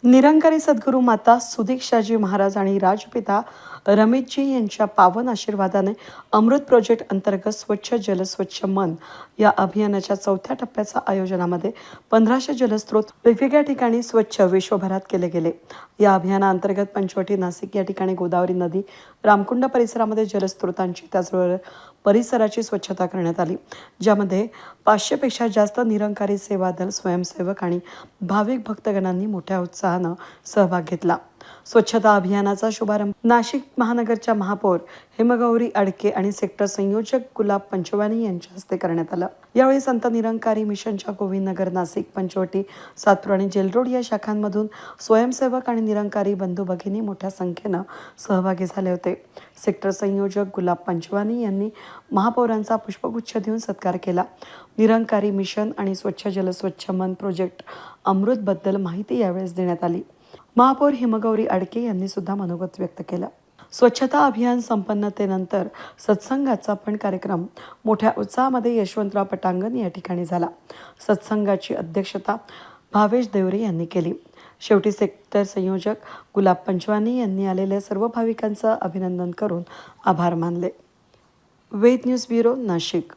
निरंकारी सद्गुरू माता सुदीक्षाजी महाराज आणि राजपिता रमेशजी यांच्या पावन आशीर्वादाने अमृत प्रोजेक्ट अंतर्गत स्वच्छ जल स्वच्छ मन या अभियानाच्या चौथ्या टप्प्याच्या आयोजनामध्ये 1500 जलस्रोत वेगवेगळ्या ठिकाणी स्वच्छ विश्वभरात केले गेले. या अभियानाअंतर्गत पंचवटी, नाशिक या ठिकाणी गोदावरी नदी, रामकुंड परिसरामध्ये जलस्रोतांची त्याचबरोबर परिसराची स्वच्छता करण्यात आली, ज्यामध्ये 500 पेक्षा जास्त निरंकारी सेवा दल, स्वयंसेवक आणि भाविक भक्तगणांनी मोठ्या उत्साहानं सहभाग घेतला. स्वच्छता अभियानाचा शुभारंभ नाशिक महानगरच्या महापौर हिमगौरी अडके आणि सेक्टर संयोजक गुलाब पंचवानी यांच्या हस्ते करण्यात आलं. यावेळी संत निरंकारी मिशनच्या गोविंदनगर, नाशिक, पंचवटी, सातपूर आणि जेलरोड या शाखांमधून स्वयंसेवक आणि निरंकारी बंधू भगिनी मोठ्या संख्येनं सहभागी झाले होते. सेक्टर संयोजक गुलाब पंचवानी यांनी महापौरांचा पुष्पगुच्छ देऊन सत्कार केला. निरंकारी मिशन आणि स्वच्छ जल स्वच्छ मन प्रोजेक्ट अमृतबद्दल माहिती यावेळेस देण्यात आली. महापौर हिमगौरी अडके यांनी सुद्धा मनोगत व्यक्त केलं. स्वच्छता अभियान संपन्नतेनंतर सत्संगाचा पण कार्यक्रम मोठ्या उत्साहामध्ये यशवंतराव पटांगण या ठिकाणी झाला. सत्संगाची अध्यक्षता भावेश देवरे यांनी केली. शेवटी सेक्टर संयोजक गुलाब पंचवानी यांनी आलेल्या सर्व भाविकांचं अभिनंदन करून आभार मानले. वेद न्यूज ब्युरो, नाशिक.